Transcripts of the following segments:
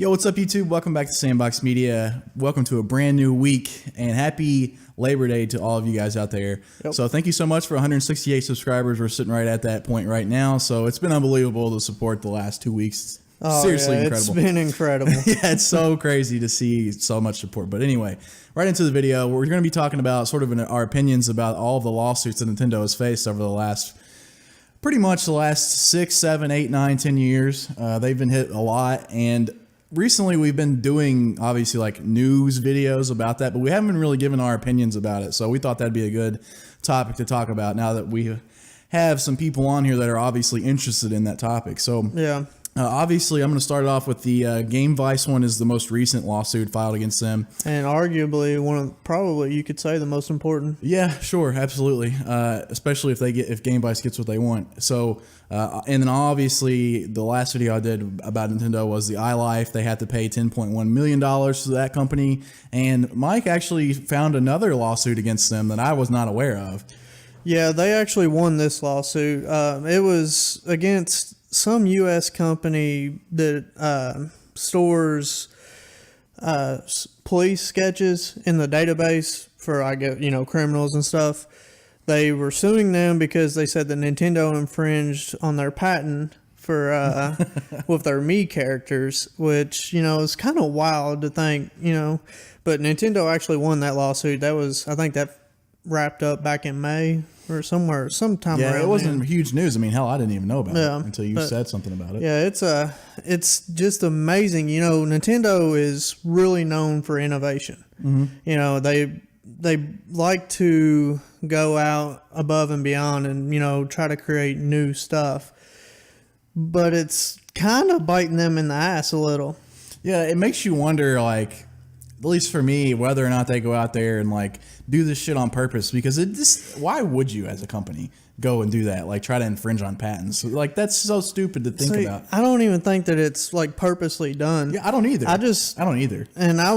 Yo, what's up, YouTube? Welcome back to Sandbox Media. Welcome to a brand new week, and happy Labor Day to all of you guys out there. Yep. So thank you so much for 168 subscribers. We're sitting right at that point right now. So it's been unbelievable to support the last 2 weeks. Seriously incredible. It's been incredible. Yeah, it's so crazy to see so much support. But anyway, right into the video, we're going to be talking about sort of our opinions about all of the lawsuits that Nintendo has faced over the last pretty much the last 6, 7, 8, 9, 10 years. They've been hit a lot, and recently we've been doing obviously like news videos about that, but we haven't been really given our opinions about it. So we thought that'd be a good topic to talk about now that we have some people on here that are obviously interested in that topic. So yeah. Obviously, I'm going to start off with the Gamevice one is the most recent lawsuit filed against them. And arguably one of probably you could say the most important. Yeah, sure, absolutely. Especially if Gamevice gets what they want. So, and then obviously the last video I did about Nintendo was the iLife. They had to pay $10.1 million to that company. And Mike actually found another lawsuit against them that I was not aware of. Yeah, they actually won this lawsuit. It was against some U.S. company that stores police sketches in the database for, criminals and stuff. They were suing them because they said that Nintendo infringed on their patent for with their Mii characters, which, is kind of wild to think, But Nintendo actually won that lawsuit. That was, I think that wrapped up back in May or sometime around. Yeah, it wasn't huge news. I mean, hell, I didn't even know about it until you said something about it. Yeah, it's just amazing. Nintendo is really known for innovation. Mm-hmm. They like to go out above and beyond and try to create new stuff, but it's kind of biting them in the ass a little. Yeah, it makes you wonder, like, at least for me, whether or not they go out there and like do this shit on purpose, because why would you as a company go and do that? Like try to infringe on patents. Like that's so stupid to think about. I don't even think that it's like purposely done. Yeah, I don't either. I don't either. And I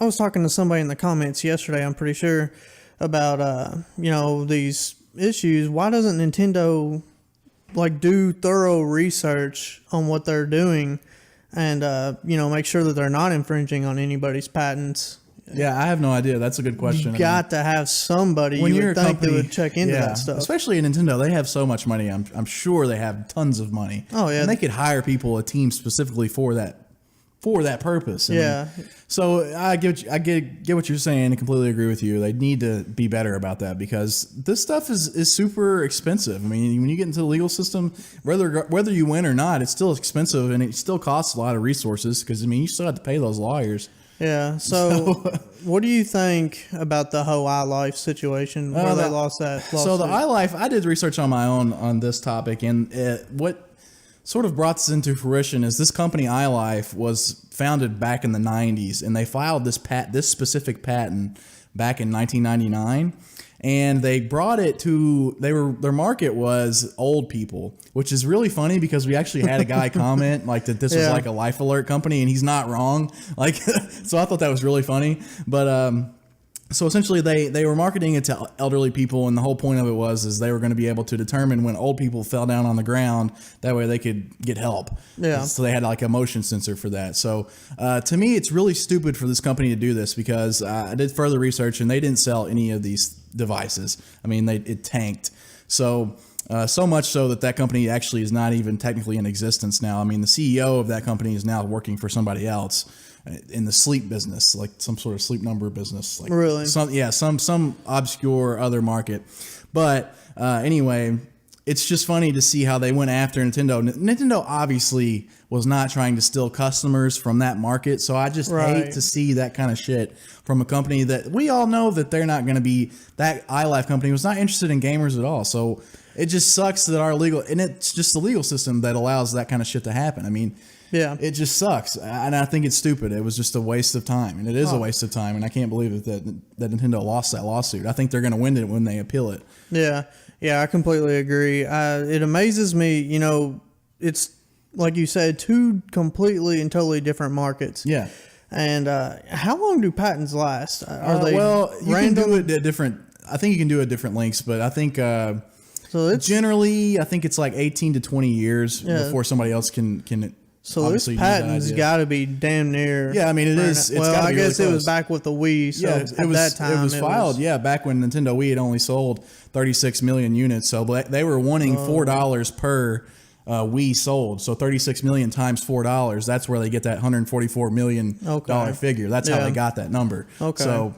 was talking to somebody in the comments yesterday, I'm pretty sure, about these issues. Why doesn't Nintendo like do thorough research on what they're doing? And, make sure that they're not infringing on anybody's patents. Yeah, I have no idea. That's a good question. You got to have somebody when you you're would think that would check into that stuff. Especially in Nintendo, they have so much money. I'm sure they have tons of money. Oh, yeah. And they could hire people, a team specifically for that purpose. Yeah. So I get what you're saying and completely agree with you. They need to be better about that because this stuff is super expensive. I mean, when you get into the legal system, whether you win or not, it's still expensive and it still costs a lot of resources because, you still have to pay those lawyers. Yeah. So what do you think about the whole iLife situation where they lost that lawsuit? So the iLife, I did research on my own on this topic, and what sort of brought this into fruition is this company iLife was founded back in the 90s, and they filed this specific patent back in 1999, and they brought it to their market was old people, which is really funny because we actually had a guy comment like that this was like a Life Alert company, and he's not wrong. Like, so I thought that was really funny, but so essentially they were marketing it to elderly people, and the whole point of it was they were going to be able to determine when old people fell down on the ground. That way they could get help. Yeah. So they had like a motion sensor for that. So to me, it's really stupid for this company to do this because I did further research and they didn't sell any of these devices. I mean, it tanked. So much so that company actually is not even technically in existence now. I mean, the CEO of that company is now working for somebody else in the sleep business, like some sort of sleep number business. Like really? Some obscure other market. But anyway, it's just funny to see how they went after Nintendo. Nintendo obviously was not trying to steal customers from that market. So I just hate to see that kind of shit from a company that we all know that they're not going to be, that iLife company was not interested in gamers at all. So it just sucks that it's just the legal system that allows that kind of shit to happen. I mean, yeah, it just sucks, and I think it's stupid. It was just a waste of time, and it is a waste of time, and I can't believe that Nintendo lost that lawsuit. I think they're going to win it when they appeal it. Yeah, I completely agree. It amazes me, it's like you said, two completely and totally different markets. Yeah. And how long do patents last? Are they you can do it at different. I think you can do it at different lengths, but I think generally, I think it's like 18 to 20 years before somebody else can So obviously this use that patent's idea. got to be damn near. Yeah, I mean it is. It's Well, gotta I be guess really it was close. back with the Wii. So Yeah, at that time it was filed. Yeah, back when Nintendo Wii had only sold 36 million units, so they were wanting $4 per Wii sold. So 36 million times $4. That's where they get that 144 million dollar figure. That's how they got that number. Okay. So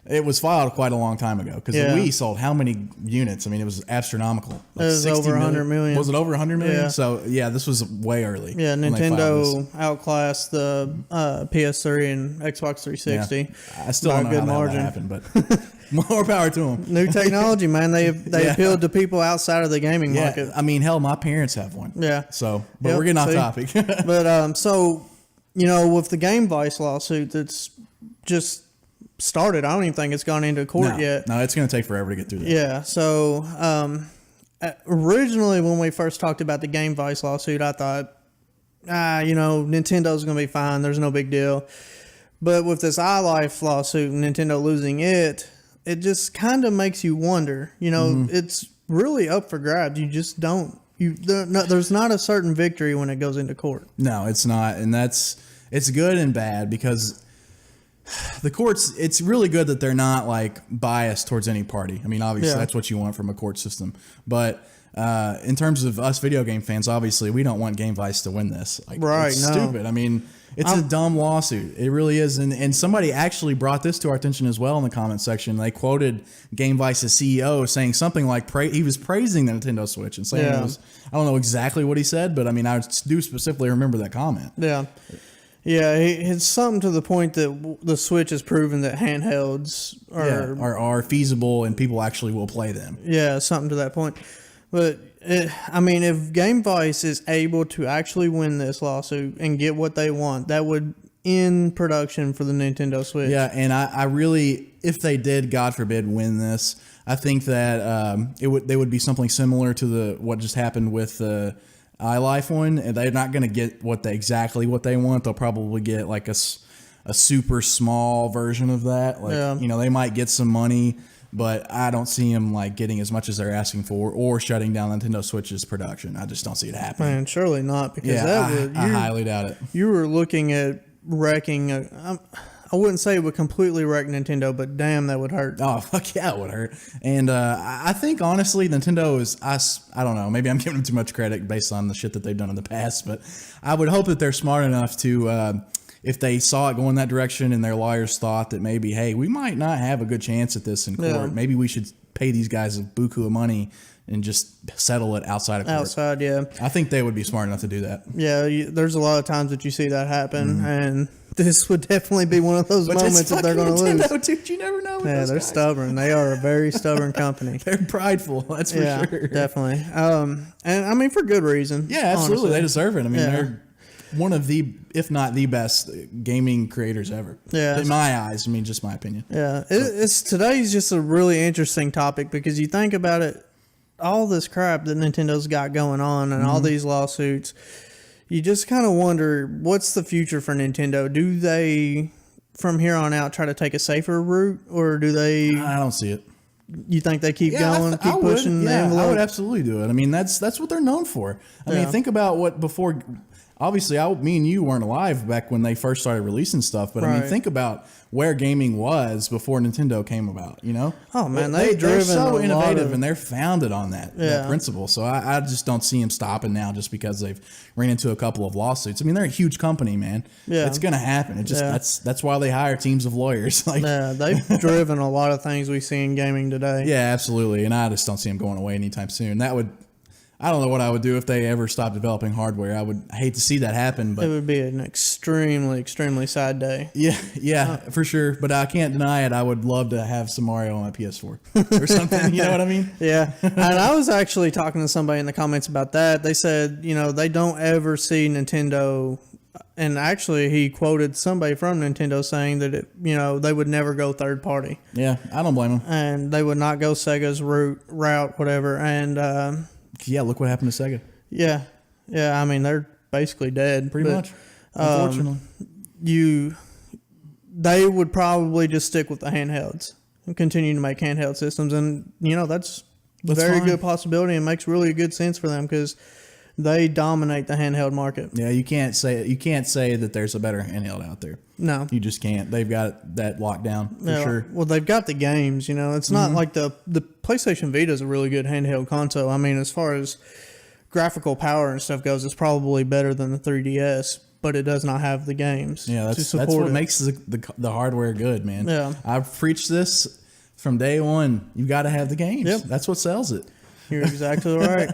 it was filed quite a long time ago because the Wii sold how many units? I mean, it was astronomical. Like it was 60 over 100 million. Was it over 100 million? Yeah. So yeah, this was way early. Yeah, when they filed Nintendo outclassed the PS3 and Xbox 360. Yeah. I still don't know how that happened, but more power to them. New technology, man. They appealed to people outside of the gaming market. I mean, hell, my parents have one. Yeah. So, but we're getting off topic. But so, with the Gamevice lawsuit that's just started, I don't even think it's gone into court yet. No, it's going to take forever to get through that. Yeah. So, originally when we first talked about the Gamevice lawsuit, I thought, Nintendo's going to be fine. There's no big deal. But with this iLife lawsuit and Nintendo losing it just kind of makes you wonder. It's really up for grabs. You just don't. There's not a certain victory when it goes into court. No, it's not, and it's good and bad because the courts. It's really good that they're not like biased towards any party. I mean, obviously that's what you want from a court system, but. In terms of us video game fans, obviously we don't want Gamevice to win this. It's stupid. I mean, it's a dumb lawsuit. It really is. And somebody actually brought this to our attention as well in the comment section. They quoted Gamevice's CEO saying something like he was praising the Nintendo Switch and saying it was, I don't know exactly what he said, but I mean, I do specifically remember that comment. Yeah. Yeah, it's something to the point that the Switch has proven that handhelds are feasible and people actually will play them. Yeah, something to that point. But, if Gamevice is able to actually win this lawsuit and get what they want, that would end production for the Nintendo Switch. Yeah, and I really, if they did, God forbid, win this, I think that they would be something similar to what just happened with the iLife one. And they're not going to get exactly what they want. They'll probably get like a super small version of that. They might get some money. But I don't see them getting as much as they're asking for, or shutting down Nintendo Switch's production. I just don't see it happening. Man, surely not, because I highly doubt it. You were looking at wrecking. I wouldn't say it would completely wreck Nintendo, but damn, that would hurt. Oh fuck yeah, it would hurt. And I think honestly, Nintendo is. I don't know. Maybe I'm giving them too much credit based on the shit that they've done in the past, but I would hope that they're smart enough to. If they saw it going that direction and their lawyers thought that maybe, hey, we might not have a good chance at this in court. Yeah. Maybe we should pay these guys a buku of money and just settle it outside of court. Outside, yeah. I think they would be smart enough to do that. Yeah, there's a lot of times that you see that happen, and this would definitely be one of those moments that they're going to lose. Dude, you never know. Yeah, they're stubborn. They are a very stubborn company. They're prideful. That's for sure. Definitely. And I mean, for good reason. Yeah, absolutely. Honestly. They deserve it. I mean, they're one of the, if not the best gaming creators ever. Yeah. In my eyes. I mean, just my opinion. Yeah. Today's just a really interesting topic because you think about it, all this crap that Nintendo's got going on and all these lawsuits, you just kind of wonder, what's the future for Nintendo? Do they, from here on out, try to take a safer route, or do they... I don't see it. You think they keep going, keep pushing the envelope? I would absolutely do it. I mean, that's what they're known for. I mean, think about what before... Obviously, me and you weren't alive back when they first started releasing stuff, but I mean, think about where gaming was before Nintendo came about, Oh, man, they're so innovative and they're founded on that principle. So I just don't see them stopping now just because they've ran into a couple of lawsuits. I mean, they're a huge company, man. Yeah. It's going to happen. It just that's why they hire teams of lawyers. They've driven a lot of things we see in gaming today. Yeah, absolutely. And I just don't see them going away anytime soon. I don't know what I would do if they ever stopped developing hardware. I hate to see that happen, but it would be an extremely, extremely sad day. Yeah, for sure. But I can't deny it. I would love to have some Mario on my PS4 or something. You know what I mean? Yeah. And I was actually talking to somebody in the comments about that. They said, they don't ever see Nintendo. And actually, he quoted somebody from Nintendo saying that they would never go third party. Yeah, I don't blame them. And they would not go Sega's route, whatever. And yeah, look what happened to Sega. Yeah. I mean, they're basically dead. Pretty much. Unfortunately, they would probably just stick with the handhelds and continue to make handheld systems, and that's a very good possibility and makes really good sense for them because they dominate the handheld market. Yeah, you can't say that there's a better handheld out there. No, You just can't. They've got that locked down for sure. Well, they've got the games. It's not like the PlayStation Vita is a really good handheld console. I mean, as far as graphical power and stuff goes, it's probably better than the 3DS, but it does not have the games. Yeah, that's what makes the hardware good, man. Yeah. I've preached this from day one. You got to have the games. Yep. That's what sells it. You're exactly right.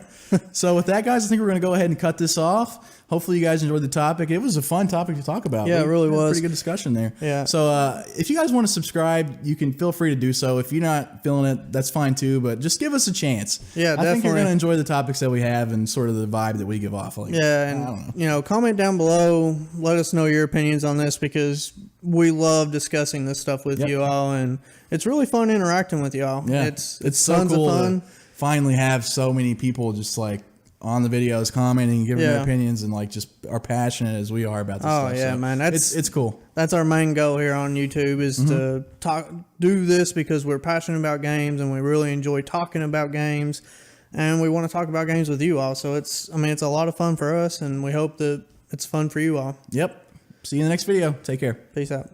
So with that, guys, I think we're going to go ahead and cut this off. Hopefully you guys enjoyed the topic. It was a fun topic to talk about. Yeah, it really had a was. pretty good discussion there. Yeah. So if you guys want to subscribe, you can feel free to do so. If you're not feeling it, that's fine too. But just give us a chance. Yeah, I think you're definitely. going to enjoy the topics that we have and sort of the vibe that we give off. Like, Yeah, I don't know. and comment down below. Let us know your opinions on this because we love discussing this stuff with Yep. you all, and it's really fun interacting with you all. Yeah, it's so tons cool of fun. to finally have so many people just like on the videos commenting, giving their opinions, and like just are passionate as we are about this stuff. Oh yeah, So man, it's cool. That's our main goal here on YouTube is to do this because we're passionate about games and we really enjoy talking about games, and we want to talk about games with you all. So it's a lot of fun for us, and we hope that it's fun for you all. Yep. See you in the next video. Take care. Peace out.